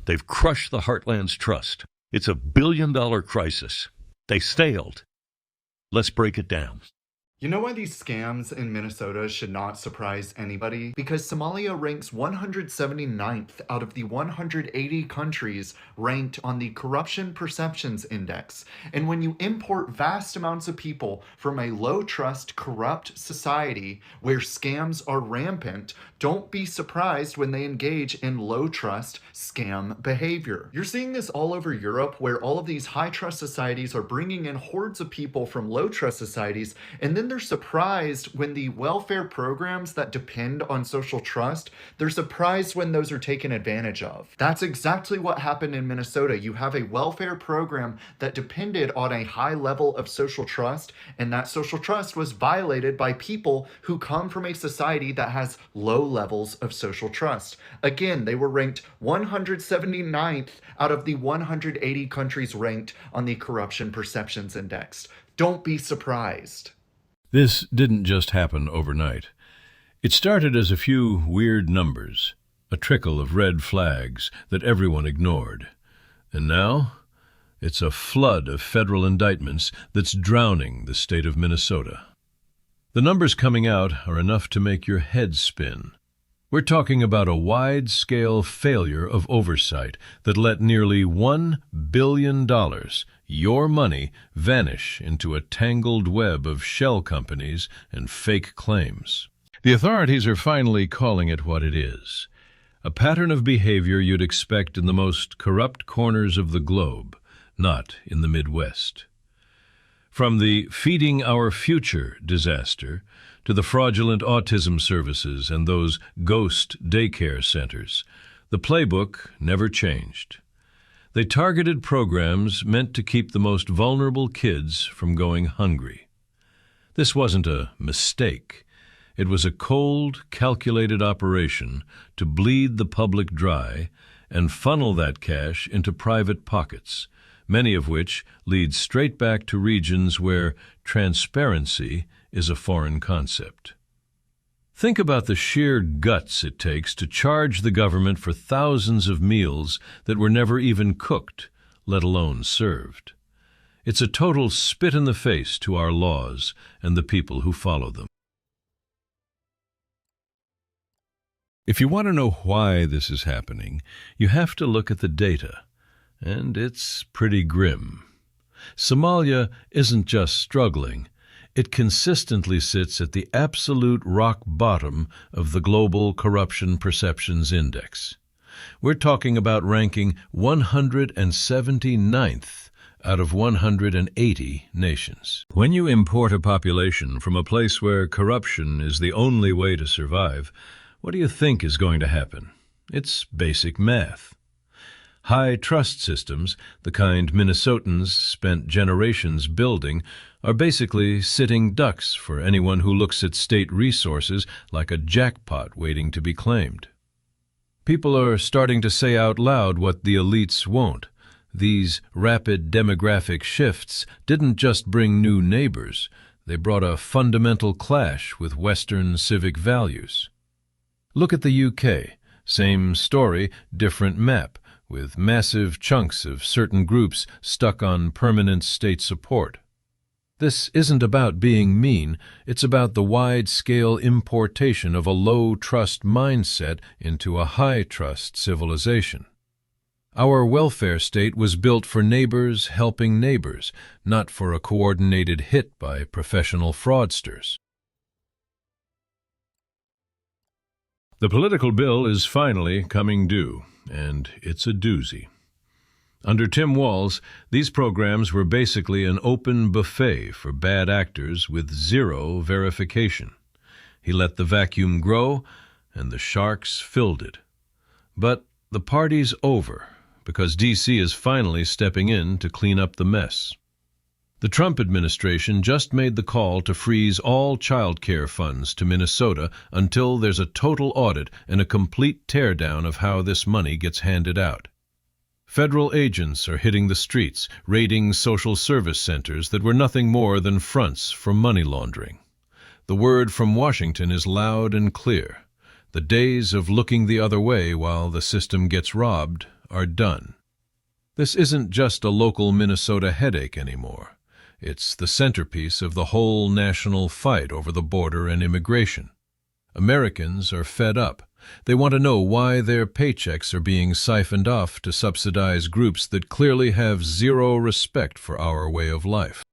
They've crushed the Heartland's trust. It's a billion-dollar crisis. They failed. Let's break it down. You know why these scams in Minnesota should not surprise anybody? Because Somalia ranks 179th out of the 180 countries ranked on the Corruption Perceptions Index. And when you import vast amounts of people from a low-trust, corrupt society where scams are rampant, don't be surprised when they engage in low-trust scam behavior. You're seeing this all over Europe, where all of these high-trust societies are bringing in hordes of people from low-trust societies, and then they're surprised when the welfare programs that depend on social trust, they're surprised when those are taken advantage of. That's exactly what happened in Minnesota. You have a welfare program that depended on a high level of social trust, and that social trust was violated by people who come from a society that has low levels of social trust. Again, they were ranked 179th out of the 180 countries ranked on the Corruption Perceptions Index. Don't be surprised. This didn't just happen overnight. It started as a few weird numbers, a trickle of red flags that everyone ignored. And now, it's a flood of federal indictments that's drowning the state of Minnesota. The numbers coming out are enough to make your head spin. We're talking about a wide-scale failure of oversight that let nearly $1 billion, your money, vanish into a tangled web of shell companies and fake claims. The authorities are finally calling it what it is, a pattern of behavior you'd expect in the most corrupt corners of the globe, not in the Midwest. From the Feeding Our Future disaster to the fraudulent autism services and those ghost daycare centers, the playbook never changed. They targeted programs meant to keep the most vulnerable kids from going hungry. This wasn't a mistake. It was a cold, calculated operation to bleed the public dry and funnel that cash into private pockets, many of which lead straight back to regions where transparency is a foreign concept. Think about the sheer guts it takes to charge the government for thousands of meals that were never even cooked, let alone served. It's a total spit in the face to our laws and the people who follow them. If you want to know why this is happening, you have to look at the data. And it's pretty grim. Somalia isn't just struggling. It consistently sits at the absolute rock bottom of the Global Corruption Perceptions Index. We're talking about ranking 179th out of 180 nations. When you import a population from a place where corruption is the only way to survive, what do you think is going to happen? It's basic math. High trust systems, the kind Minnesotans spent generations building, are basically sitting ducks for anyone who looks at state resources like a jackpot waiting to be claimed. People are starting to say out loud what the elites won't. These rapid demographic shifts didn't just bring new neighbors, they brought a fundamental clash with Western civic values. Look at the UK. Same story, different map, with massive chunks of certain groups stuck on permanent state support. This isn't about being mean, it's about the wide-scale importation of a low-trust mindset into a high-trust civilization. Our welfare state was built for neighbors helping neighbors, not for a coordinated hit by professional fraudsters. The political bill is finally coming due, and it's a doozy. Under Tim Walz, these programs were basically an open buffet for bad actors with zero verification. He let the vacuum grow, and the sharks filled it. But the party's over, because D.C. is finally stepping in to clean up the mess. The Trump administration just made the call to freeze all child care funds to Minnesota until there's a total audit and a complete teardown of how this money gets handed out. Federal agents are hitting the streets, raiding social service centers that were nothing more than fronts for money laundering. The word from Washington is loud and clear. The days of looking the other way while the system gets robbed are done. This isn't just a local Minnesota headache anymore. It's the centerpiece of the whole national fight over the border and immigration. Americans are fed up. They want to know why their paychecks are being siphoned off to subsidize groups that clearly have zero respect for our way of life.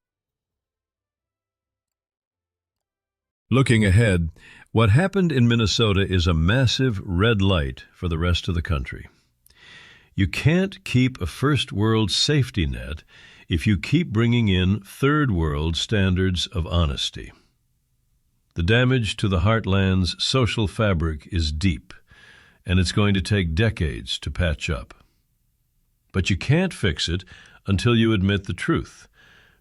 Looking ahead, what happened in Minnesota is a massive red light for the rest of the country. You can't keep a first-world safety net if you keep bringing in third-world standards of honesty. The damage to the heartland's social fabric is deep, and it's going to take decades to patch up. But you can't fix it until you admit the truth.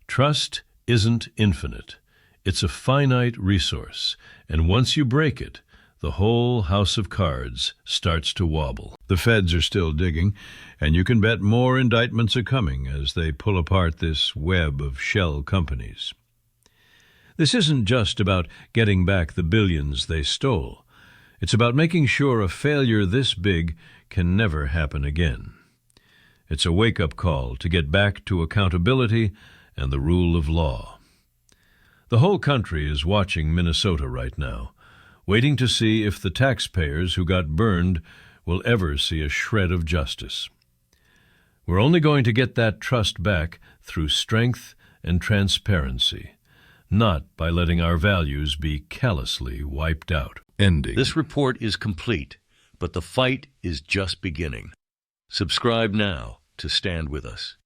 Trust isn't infinite. It's a finite resource, and once you break it, the whole house of cards starts to wobble. The feds are still digging, and you can bet more indictments are coming as they pull apart this web of shell companies. This isn't just about getting back the billions they stole. It's about making sure a failure this big can never happen again. It's a wake-up call to get back to accountability and the rule of law. The whole country is watching Minnesota right now, waiting to see if the taxpayers who got burned will ever see a shred of justice. We're only going to get that trust back through strength and transparency, not by letting our values be callously wiped out. Ending. This report is complete, but the fight is just beginning. Subscribe now to stand with us.